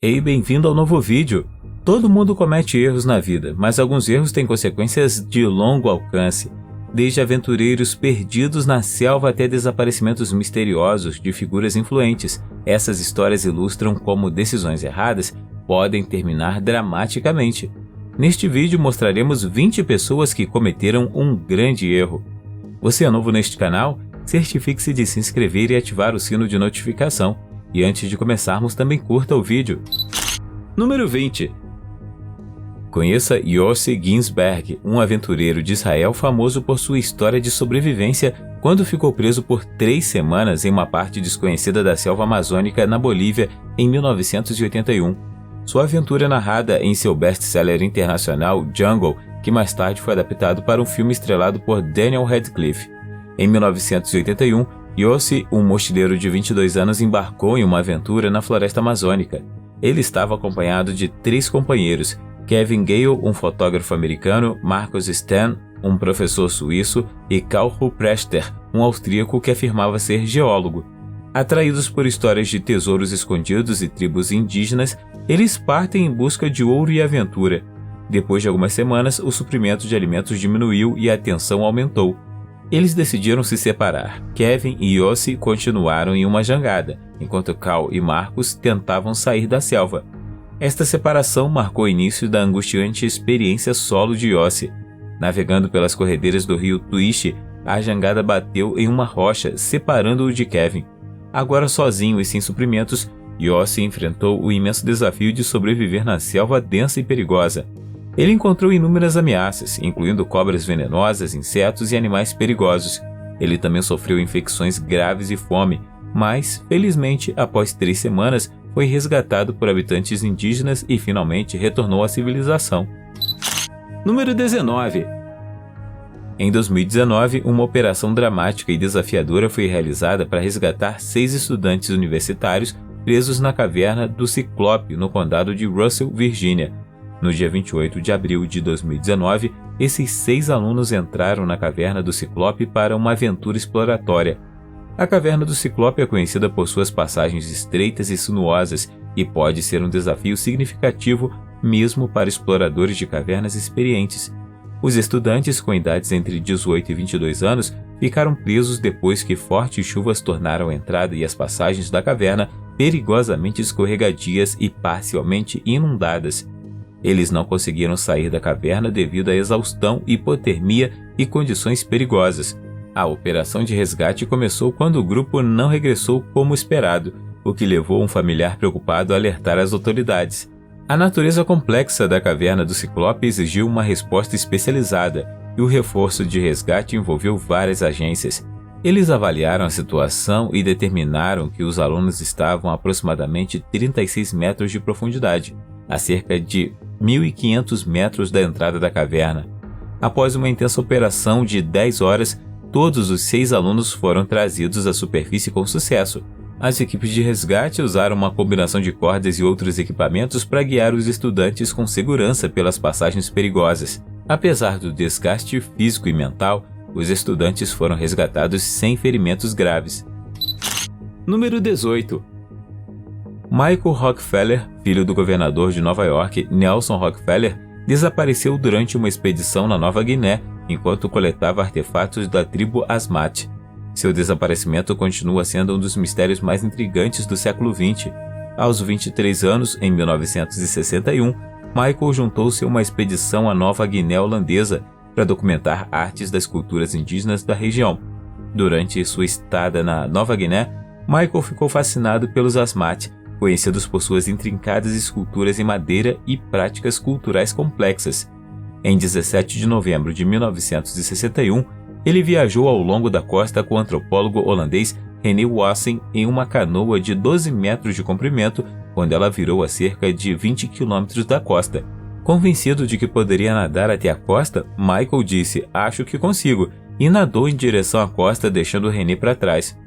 Ei, bem-vindo ao novo vídeo! Todo mundo comete erros na vida, mas alguns erros têm consequências de longo alcance. Desde aventureiros perdidos na selva até desaparecimentos misteriosos de figuras influentes, essas histórias ilustram como decisões erradas podem terminar dramaticamente. Neste vídeo mostraremos 20 pessoas que cometeram um grande erro. Você é novo neste canal? Certifique-se de se inscrever e ativar o sino de notificação. E antes de começarmos, também curta o vídeo. Número 20. Conheça Yossi Ginsberg, um aventureiro de Israel famoso por sua história de sobrevivência quando ficou preso por 3 semanas em uma parte desconhecida da selva amazônica na Bolívia em 1981. Sua aventura é narrada em seu best-seller internacional Jungle, que mais tarde foi adaptado para um filme estrelado por Daniel Radcliffe. Em 1981, Yossi, um mochileiro de 22 anos, embarcou em uma aventura na floresta amazônica. Ele estava acompanhado de 3 companheiros, Kevin Gale, um fotógrafo americano, Marcus Stan, um professor suíço, e Karl Prester, um austríaco que afirmava ser geólogo. Atraídos por histórias de tesouros escondidos e tribos indígenas, eles partem em busca de ouro e aventura. Depois de algumas semanas, o suprimento de alimentos diminuiu e a tensão aumentou. Eles decidiram se separar. Kevin e Yossi continuaram em uma jangada, enquanto Karl e Marcus tentavam sair da selva. Esta separação marcou o início da angustiante experiência solo de Yossi. Navegando pelas corredeiras do rio Tuiche, a jangada bateu em uma rocha, separando-o de Kevin. Agora sozinho e sem suprimentos, Yossi enfrentou o imenso desafio de sobreviver na selva densa e perigosa. Ele encontrou inúmeras ameaças, incluindo cobras venenosas, insetos e animais perigosos. Ele também sofreu infecções graves e fome, mas, felizmente, após 3 semanas, foi resgatado por habitantes indígenas e finalmente retornou à civilização. Número 19. Em 2019, uma operação dramática e desafiadora foi realizada para resgatar 6 estudantes universitários presos na caverna do Ciclope, no condado de Russell, Virgínia. No dia 28 de abril de 2019, esses 6 alunos entraram na caverna do Ciclope para uma aventura exploratória. A caverna do Ciclope é conhecida por suas passagens estreitas e sinuosas e pode ser um desafio significativo mesmo para exploradores de cavernas experientes. Os estudantes com idades entre 18 e 22 anos ficaram presos depois que fortes chuvas tornaram a entrada e as passagens da caverna perigosamente escorregadias e parcialmente inundadas. Eles não conseguiram sair da caverna devido à exaustão, hipotermia e condições perigosas. A operação de resgate começou quando o grupo não regressou como esperado, o que levou um familiar preocupado a alertar as autoridades. A natureza complexa da caverna do Ciclope exigiu uma resposta especializada, e o reforço de resgate envolveu várias agências. Eles avaliaram a situação e determinaram que os alunos estavam a aproximadamente 36 metros de profundidade, a cerca de 1.500 metros da entrada da caverna. Após uma intensa operação de 10 horas, todos os 6 alunos foram trazidos à superfície com sucesso. As equipes de resgate usaram uma combinação de cordas e outros equipamentos para guiar os estudantes com segurança pelas passagens perigosas. Apesar do desgaste físico e mental, os estudantes foram resgatados sem ferimentos graves. Número 18. Michael Rockefeller, filho do governador de Nova York, Nelson Rockefeller, desapareceu durante uma expedição na Nova Guiné enquanto coletava artefatos da tribo Asmat. Seu desaparecimento continua sendo um dos mistérios mais intrigantes do século XX. Aos 23 anos, em 1961, Michael juntou-se a uma expedição à Nova Guiné holandesa para documentar artes das culturas indígenas da região. Durante sua estada na Nova Guiné, Michael ficou fascinado pelos Asmat, conhecidos por suas intrincadas esculturas em madeira e práticas culturais complexas. Em 17 de novembro de 1961, ele viajou ao longo da costa com o antropólogo holandês René Wassen em uma canoa de 12 metros de comprimento, quando ela virou a cerca de 20 quilômetros da costa. Convencido de que poderia nadar até a costa, Michael disse, "Acho que consigo", e nadou em direção à costa, deixando René para trás.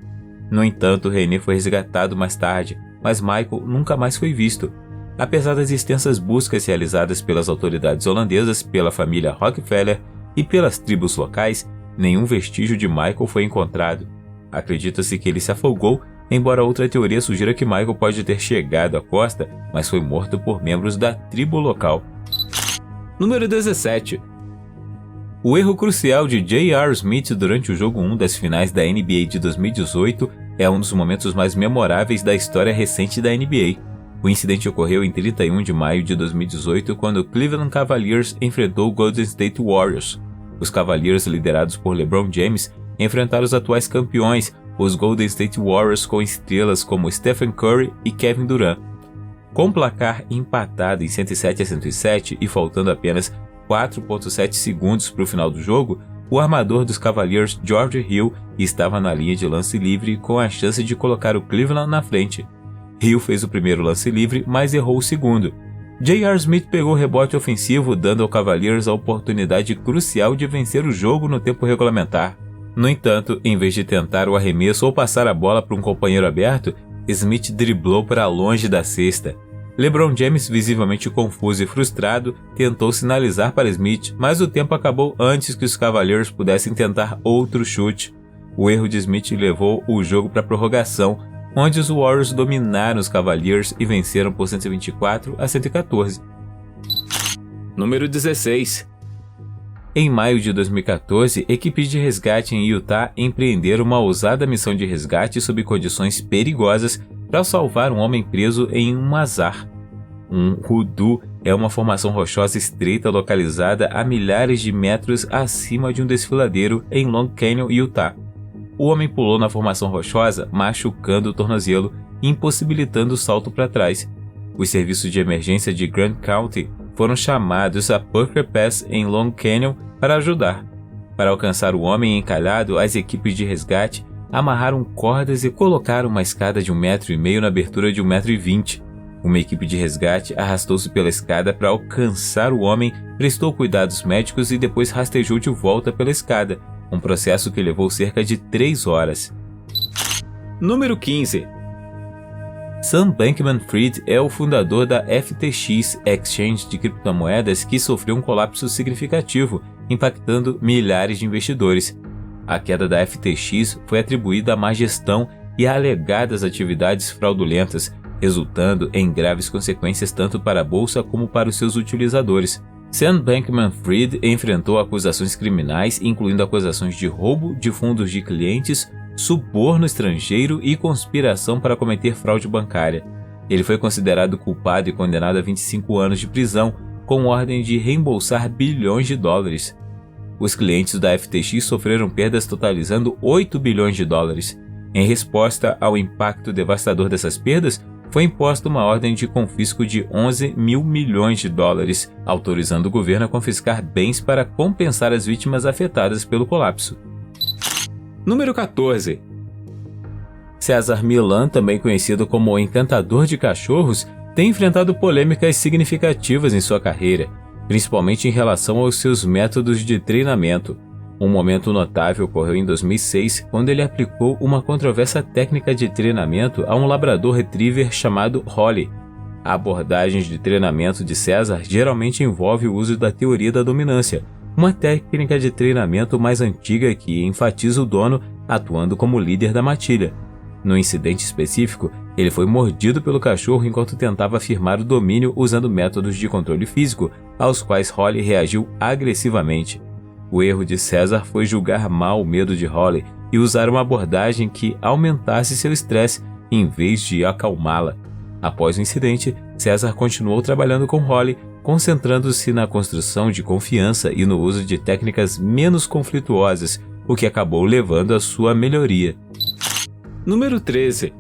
No entanto, René foi resgatado mais tarde, mas Michael nunca mais foi visto. Apesar das extensas buscas realizadas pelas autoridades holandesas, pela família Rockefeller e pelas tribos locais, nenhum vestígio de Michael foi encontrado. Acredita-se que ele se afogou embora outra teoria sugira que Michael pode ter chegado à costa, mas foi morto por membros da tribo local. Número 17. O erro crucial de J.R. Smith durante o jogo 1 das finais da NBA de 2018 é um dos momentos mais memoráveis da história recente da NBA. O incidente ocorreu em 31 de maio de 2018, quando o Cleveland Cavaliers enfrentou o Golden State Warriors. Os Cavaliers, liderados por LeBron James, enfrentaram os atuais campeões, os Golden State Warriors, com estrelas como Stephen Curry e Kevin Durant. Com o placar empatado em 107-107 e faltando apenas 4,7 segundos para o final do jogo, o armador dos Cavaliers, George Hill, estava na linha de lance livre com a chance de colocar o Cleveland na frente. Hill fez o primeiro lance livre, mas errou o segundo. J.R. Smith pegou o rebote ofensivo, dando ao Cavaliers a oportunidade crucial de vencer o jogo no tempo regulamentar. No entanto, em vez de tentar o arremesso ou passar a bola para um companheiro aberto, Smith driblou para longe da cesta. LeBron James, visivelmente confuso e frustrado, tentou sinalizar para Smith, mas o tempo acabou antes que os Cavaliers pudessem tentar outro chute. O erro de Smith levou o jogo para a prorrogação, onde os Warriors dominaram os Cavaliers e venceram por 124-114. Número 16. Em maio de 2014, equipes de resgate em Utah empreenderam uma ousada missão de resgate sob condições perigosas para salvar um homem preso em um mazar. Um hoodoo é uma formação rochosa estreita localizada a milhares de metros acima de um desfiladeiro em Long Canyon, Utah. O homem pulou na formação rochosa, machucando o tornozelo e impossibilitando o salto para trás. Os serviços de emergência de Grant County foram chamados a Pucker Pass em Long Canyon para ajudar. Para alcançar o homem encalhado, as equipes de resgate amarraram cordas e colocaram uma escada de 1,5 m na abertura de 1,20 m. Uma equipe de resgate arrastou-se pela escada para alcançar o homem, prestou cuidados médicos e depois rastejou de volta pela escada, um processo que levou cerca de 3 horas. Número 15. Sam Bankman-Fried é o fundador da FTX, exchange de criptomoedas que sofreu um colapso significativo, impactando milhares de investidores. A queda da FTX foi atribuída à má gestão e a alegadas atividades fraudulentas, resultando em graves consequências tanto para a bolsa como para os seus utilizadores. Sam Bankman-Fried enfrentou acusações criminais, incluindo acusações de roubo de fundos de clientes, suborno estrangeiro e conspiração para cometer fraude bancária. Ele foi considerado culpado e condenado a 25 anos de prisão, com ordem de reembolsar bilhões de dólares. Os clientes da FTX sofreram perdas totalizando 8 bilhões de dólares. Em resposta ao impacto devastador dessas perdas, foi imposta uma ordem de confisco de 11 mil milhões de dólares, autorizando o governo a confiscar bens para compensar as vítimas afetadas pelo colapso. Número 14. César Millan, também conhecido como o Encantador de Cachorros, tem enfrentado polêmicas significativas em sua carreira, principalmente em relação aos seus métodos de treinamento. Um momento notável ocorreu em 2006, quando ele aplicou uma controversa técnica de treinamento a um labrador retriever chamado Holly. A abordagem de treinamento de César geralmente envolve o uso da teoria da dominância, uma técnica de treinamento mais antiga que enfatiza o dono atuando como líder da matilha. No incidente específico, ele foi mordido pelo cachorro enquanto tentava afirmar o domínio usando métodos de controle físico, aos quais Holly reagiu agressivamente. O erro de César foi julgar mal o medo de Holly e usar uma abordagem que aumentasse seu estresse em vez de acalmá-la. Após o incidente, César continuou trabalhando com Holly, concentrando-se na construção de confiança e no uso de técnicas menos conflituosas, o que acabou levando à sua melhoria. Número 13.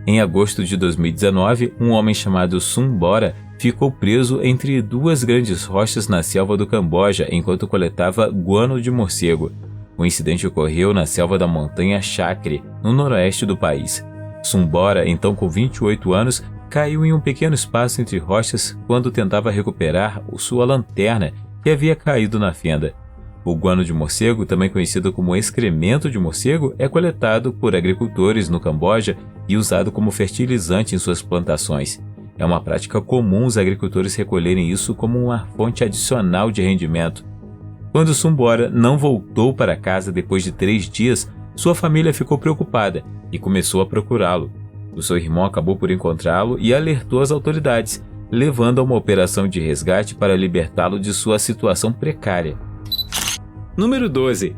Em agosto de 2019, um homem chamado Sun Bora ficou preso entre duas grandes rochas na selva do Camboja enquanto coletava guano de morcego. O incidente ocorreu na selva da montanha Chakri, no noroeste do país. Sun Bora, então com 28 anos, caiu em um pequeno espaço entre rochas quando tentava recuperar sua lanterna que havia caído na fenda. O guano de morcego, também conhecido como excremento de morcego, é coletado por agricultores no Camboja e usado como fertilizante em suas plantações. É uma prática comum os agricultores recolherem isso como uma fonte adicional de rendimento. Quando Sun Bora não voltou para casa depois de 3 dias, sua família ficou preocupada e começou a procurá-lo. O seu irmão acabou por encontrá-lo e alertou as autoridades, levando a uma operação de resgate para libertá-lo de sua situação precária. Número 12.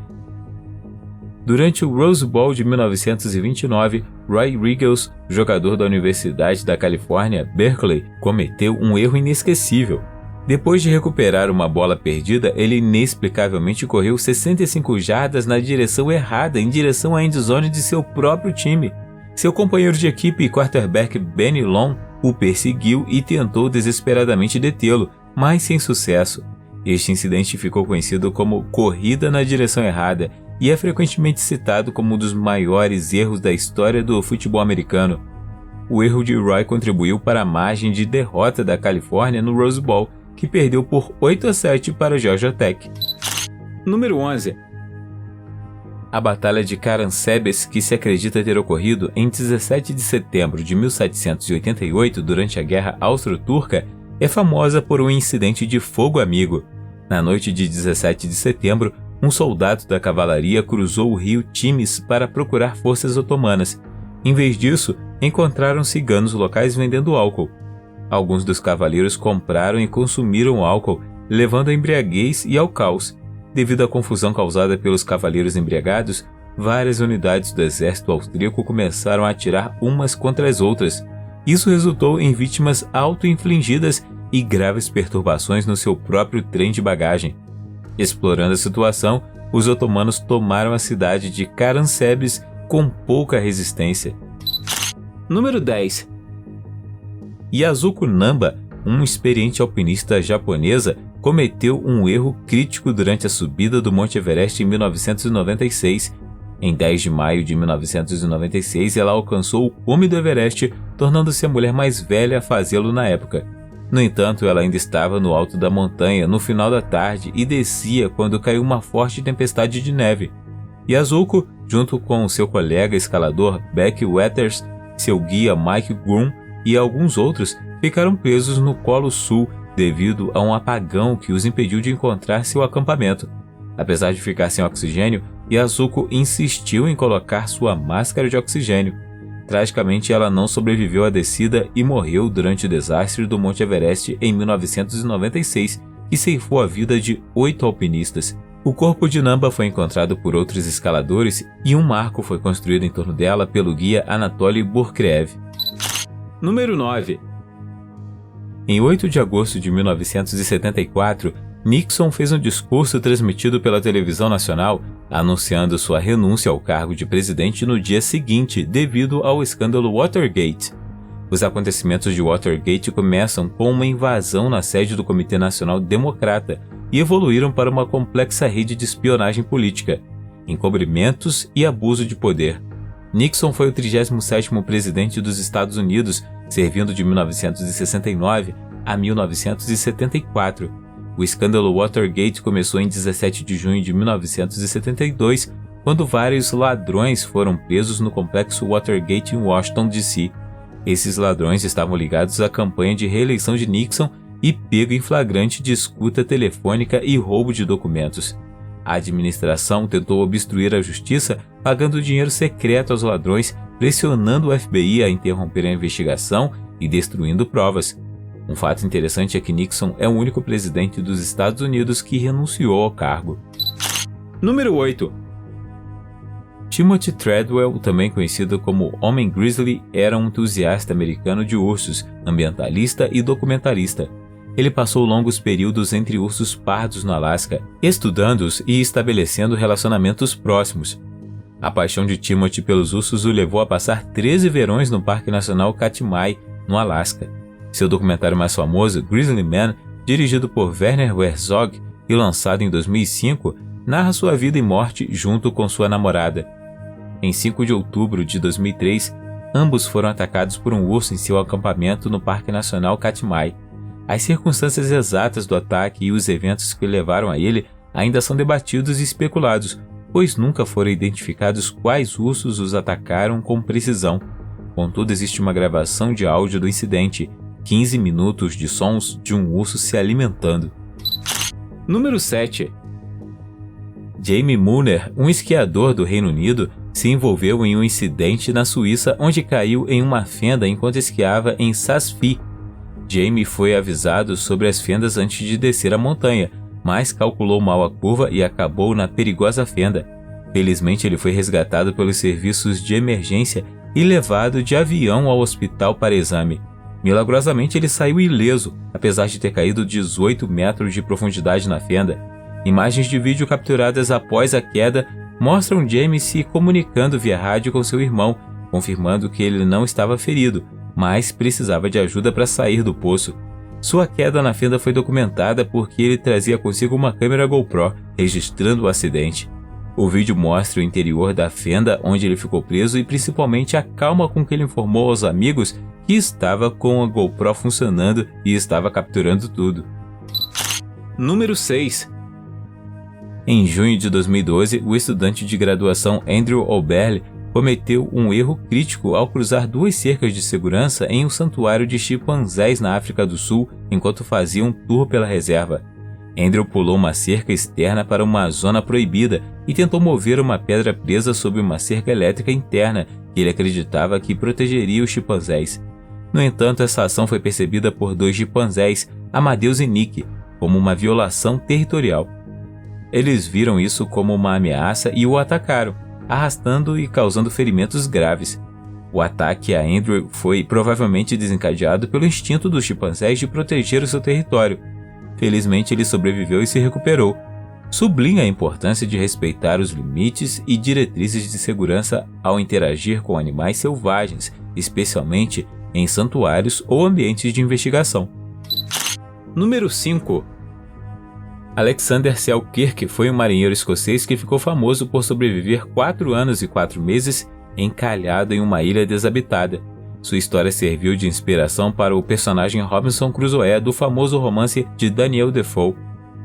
Durante o Rose Bowl de 1929, Roy Riggles, jogador da Universidade da Califórnia, Berkeley, cometeu um erro inesquecível. Depois de recuperar uma bola perdida, ele inexplicavelmente correu 65 jardas na direção errada, em direção à endzone de seu próprio time. Seu companheiro de equipe e quarterback Benny Long o perseguiu e tentou desesperadamente detê-lo, mas sem sucesso. Este incidente ficou conhecido como corrida na direção errada e é frequentemente citado como um dos maiores erros da história do futebol americano. O erro de Roy contribuiu para a margem de derrota da Califórnia no Rose Bowl, que perdeu por 8-7 para a Georgia Tech. Número 11. A Batalha de Caransebes, que se acredita ter ocorrido em 17 de setembro de 1788 durante a Guerra Austro-Turca, é famosa por um incidente de fogo amigo. Na noite de 17 de setembro, um soldado da cavalaria cruzou o rio Timis para procurar forças otomanas. Em vez disso, encontraram ciganos locais vendendo álcool. Alguns dos cavaleiros compraram e consumiram o álcool, levando à embriaguez e ao caos. Devido à confusão causada pelos cavaleiros embriagados, várias unidades do exército austríaco começaram a atirar umas contra as outras. Isso resultou em vítimas auto-infligidas e graves perturbações no seu próprio trem de bagagem. Explorando a situação, os otomanos tomaram a cidade de Caransebes com pouca resistência. Número 10. Yasuko Namba, uma experiente alpinista japonesa, cometeu um erro crítico durante a subida do Monte Everest em 1996. Em 10 de maio de 1996, ela alcançou o cume do Everest, tornando-se a mulher mais velha a fazê-lo na época. No entanto, ela ainda estava no alto da montanha no final da tarde e descia quando caiu uma forte tempestade de neve. Yasuko, junto com seu colega escalador Beck Weathers, seu guia Mike Groom e alguns outros, ficaram presos no Polo Sul devido a um apagão que os impediu de encontrar seu acampamento. Apesar de ficar sem oxigênio, Yasuko insistiu em colocar sua máscara de oxigênio. Tragicamente, ela não sobreviveu à descida e morreu durante o desastre do Monte Everest em 1996, que ceifou a vida de 8 alpinistas. O corpo de Namba foi encontrado por outros escaladores e um marco foi construído em torno dela pelo guia Anatoly Burkreev. Número 9. Em 8 de agosto de 1974, Nixon fez um discurso transmitido pela televisão nacional anunciando sua renúncia ao cargo de presidente no dia seguinte devido ao escândalo Watergate. Os acontecimentos de Watergate começam com uma invasão na sede do Comitê Nacional Democrata e evoluíram para uma complexa rede de espionagem política, encobrimentos e abuso de poder. Nixon foi o 37º presidente dos Estados Unidos, servindo de 1969 a 1974. O escândalo Watergate começou em 17 de junho de 1972, quando vários ladrões foram presos no complexo Watergate em Washington, D.C. Esses ladrões estavam ligados à campanha de reeleição de Nixon e pego em flagrante de escuta telefônica e roubo de documentos. A administração tentou obstruir a justiça pagando dinheiro secreto aos ladrões, pressionando o FBI a interromper a investigação e destruindo provas. Um fato interessante é que Nixon é o único presidente dos Estados Unidos que renunciou ao cargo. Número 8. Timothy Treadwell, também conhecido como Homem Grizzly, era um entusiasta americano de ursos, ambientalista e documentarista. Ele passou longos períodos entre ursos pardos no Alasca, estudando-os e estabelecendo relacionamentos próximos. A paixão de Timothy pelos ursos o levou a passar 13 verões no Parque Nacional Katmai, no Alasca. Seu documentário mais famoso, Grizzly Man, dirigido por Werner Herzog e lançado em 2005, narra sua vida e morte junto com sua namorada. Em 5 de outubro de 2003, ambos foram atacados por um urso em seu acampamento no Parque Nacional Katmai. As circunstâncias exatas do ataque e os eventos que levaram a ele ainda são debatidos e especulados, pois nunca foram identificados quais ursos os atacaram com precisão. Contudo, existe uma gravação de áudio do incidente, 15 minutos de sons de um urso se alimentando. Número 7. Jamie Mooner, um esquiador do Reino Unido, se envolveu em um incidente na Suíça onde caiu em uma fenda enquanto esquiava em Saas-Fee. Jamie foi avisado sobre as fendas antes de descer a montanha, mas calculou mal a curva e acabou na perigosa fenda. Felizmente, ele foi resgatado pelos serviços de emergência e levado de avião ao hospital para exame. Milagrosamente, ele saiu ileso, apesar de ter caído 18 metros de profundidade na fenda. Imagens de vídeo capturadas após a queda mostram Jamie se comunicando via rádio com seu irmão, confirmando que ele não estava ferido, mas precisava de ajuda para sair do poço. Sua queda na fenda foi documentada porque ele trazia consigo uma câmera GoPro, registrando o acidente. O vídeo mostra o interior da fenda onde ele ficou preso e principalmente a calma com que ele informou aos amigos que estava com a GoPro funcionando e estava capturando tudo. Número 6. Em junho de 2012, o estudante de graduação Andrew Oberle cometeu um erro crítico ao cruzar 2 cercas de segurança em um santuário de chimpanzés na África do Sul enquanto fazia um tour pela reserva. Andrew pulou uma cerca externa para uma zona proibida e tentou mover uma pedra presa sob uma cerca elétrica interna que ele acreditava que protegeria os chimpanzés. No entanto, essa ação foi percebida por 2 chimpanzés, Amadeus e Nick, como uma violação territorial. Eles viram isso como uma ameaça e o atacaram, arrastando e causando ferimentos graves. O ataque a Andrew foi provavelmente desencadeado pelo instinto dos chimpanzés de proteger o seu território. Felizmente, ele sobreviveu e se recuperou. Sublinha a importância de respeitar os limites e diretrizes de segurança ao interagir com animais selvagens, especialmente em santuários ou ambientes de investigação. Número 5. Alexander Selkirk foi um marinheiro escocês que ficou famoso por sobreviver 4 anos e 4 meses encalhado em uma ilha desabitada. Sua história serviu de inspiração para o personagem Robinson Crusoe do famoso romance de Daniel Defoe.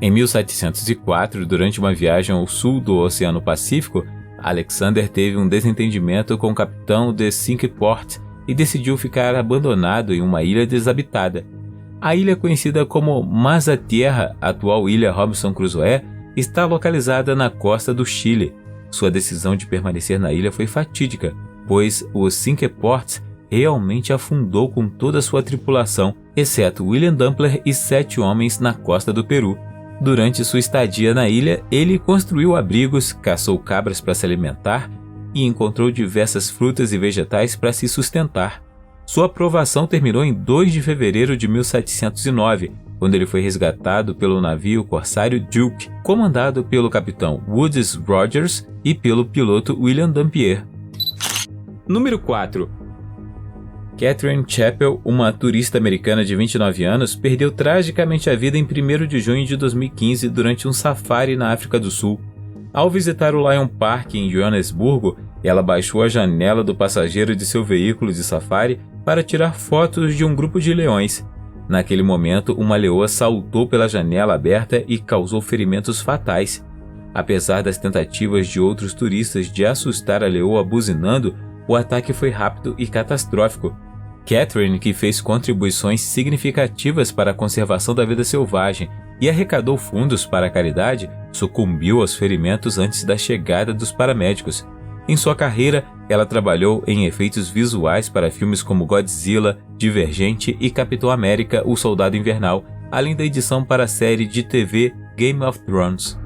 Em 1704, durante uma viagem ao sul do Oceano Pacífico, Alexander teve um desentendimento com o capitão de Cinque Ports e decidiu ficar abandonado em uma ilha desabitada. A ilha conhecida como Mazatierra, atual ilha Robinson Crusoe, está localizada na costa do Chile. Sua decisão de permanecer na ilha foi fatídica, pois o Cinque Ports realmente afundou com toda a sua tripulação, exceto William Dumpler e 7 homens na costa do Peru. Durante sua estadia na ilha, ele construiu abrigos, caçou cabras para se alimentar e encontrou diversas frutas e vegetais para se sustentar. Sua aprovação terminou em 2 de fevereiro de 1709, quando ele foi resgatado pelo navio corsário Duke, comandado pelo capitão Woodes Rogers e pelo piloto William Dampier. Número 4. Catherine Chappell, uma turista americana de 29 anos, perdeu tragicamente a vida em 1º de junho de 2015 durante um safari na África do Sul. Ao visitar o Lion Park em Joanesburgo, ela baixou a janela do passageiro de seu veículo de safari para tirar fotos de um grupo de leões. Naquele momento, uma leoa saltou pela janela aberta e causou ferimentos fatais. Apesar das tentativas de outros turistas de assustar a leoa buzinando, o ataque foi rápido e catastrófico. Catherine, que fez contribuições significativas para a conservação da vida selvagem e arrecadou fundos para a caridade, sucumbiu aos ferimentos antes da chegada dos paramédicos. Em sua carreira, ela trabalhou em efeitos visuais para filmes como Godzilla, Divergente e Capitão América, o Soldado Invernal, além da edição para a série de TV Game of Thrones.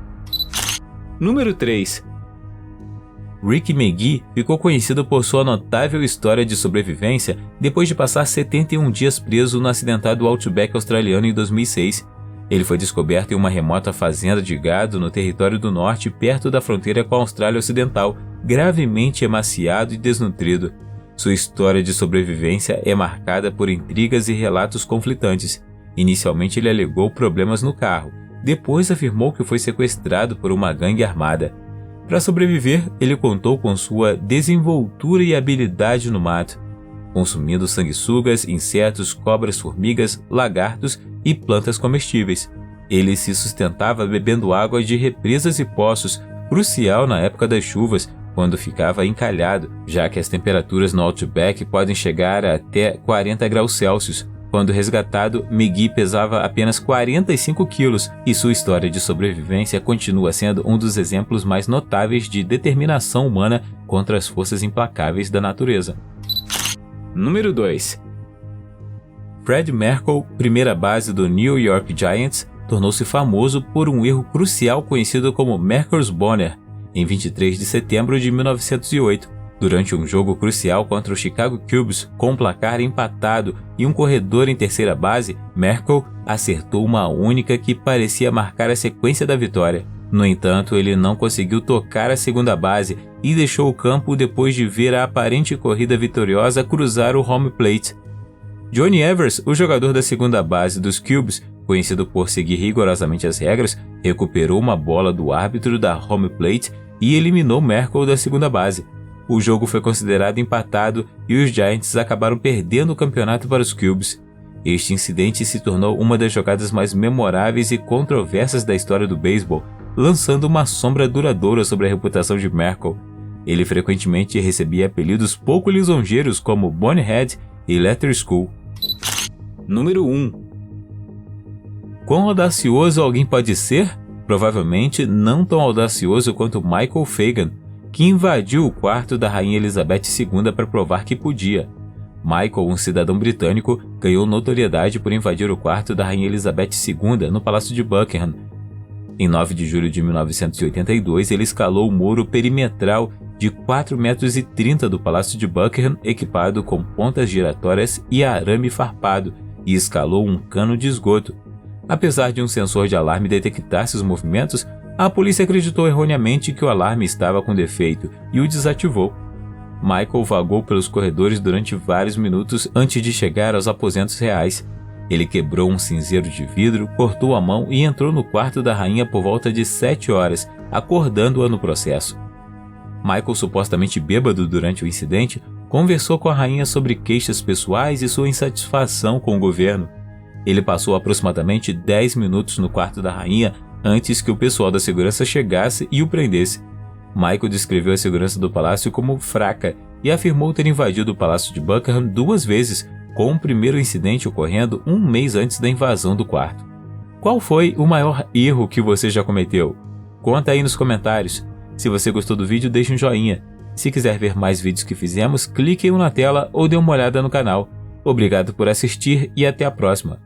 Número 3. Rick McGee ficou conhecido por sua notável história de sobrevivência depois de passar 71 dias preso no acidentado Outback australiano em 2006. Ele foi descoberto em uma remota fazenda de gado no território do norte, perto da fronteira com a Austrália Ocidental, gravemente emaciado e desnutrido. Sua história de sobrevivência é marcada por intrigas e relatos conflitantes. Inicialmente ele alegou problemas no carro, depois afirmou que foi sequestrado por uma gangue armada. Para sobreviver, ele contou com sua desenvoltura e habilidade no mato, consumindo sanguessugas, insetos, cobras, formigas, lagartos e plantas comestíveis. Ele se sustentava bebendo água de represas e poços, crucial na época das chuvas, quando ficava encalhado, já que as temperaturas no Outback podem chegar a até 40 graus Celsius. Quando resgatado, McGee pesava apenas 45 quilos e sua história de sobrevivência continua sendo um dos exemplos mais notáveis de determinação humana contra as forças implacáveis da natureza. Número 2. Fred Merkle, primeira base do New York Giants, tornou-se famoso por um erro crucial conhecido como Merkle's Boner, em 23 de setembro de 1908. Durante um jogo crucial contra o Chicago Cubs, com um placar empatado e um corredor em terceira base, Merkle acertou uma única que parecia marcar a sequência da vitória. No entanto, ele não conseguiu tocar a segunda base e deixou o campo depois de ver a aparente corrida vitoriosa cruzar o home plate. Johnny Evers, o jogador da segunda base dos Cubs, conhecido por seguir rigorosamente as regras, recuperou uma bola do árbitro da home plate e eliminou Merkle da segunda base. O jogo foi considerado empatado e os Giants acabaram perdendo o campeonato para os Cubs. Este incidente se tornou uma das jogadas mais memoráveis e controversas da história do beisebol, lançando uma sombra duradoura sobre a reputação de Merkle. Ele frequentemente recebia apelidos pouco lisonjeiros como Bonehead e Letter School. Número 1. Quão audacioso alguém pode ser? Provavelmente não tão audacioso quanto Michael Fagan, que invadiu o quarto da Rainha Elizabeth II para provar que podia. Michael, um cidadão britânico, ganhou notoriedade por invadir o quarto da Rainha Elizabeth II no Palácio de Buckingham. Em 9 de julho de 1982, ele escalou o muro perimetral de 4,30 metros do Palácio de Buckingham, equipado com pontas giratórias e arame farpado, e escalou um cano de esgoto. Apesar de um sensor de alarme detectar seus movimentos, a polícia acreditou erroneamente que o alarme estava com defeito e o desativou. Michael vagou pelos corredores durante vários minutos antes de chegar aos aposentos reais. Ele quebrou um cinzeiro de vidro, cortou a mão e entrou no quarto da rainha por volta de 7 horas, acordando-a no processo. Michael, supostamente bêbado durante o incidente, conversou com a rainha sobre queixas pessoais e sua insatisfação com o governo. Ele passou aproximadamente 10 minutos no quarto da rainha antes que o pessoal da segurança chegasse e o prendesse. Michael descreveu a segurança do palácio como fraca e afirmou ter invadido o Palácio de Buckingham 2 vezes, com o primeiro incidente ocorrendo 1 mês antes da invasão do quarto. Qual foi o maior erro que você já cometeu? Conta aí nos comentários. Se você gostou do vídeo, deixe um joinha. Se quiser ver mais vídeos que fizemos, clique em um na tela ou dê uma olhada no canal. Obrigado por assistir e até a próxima.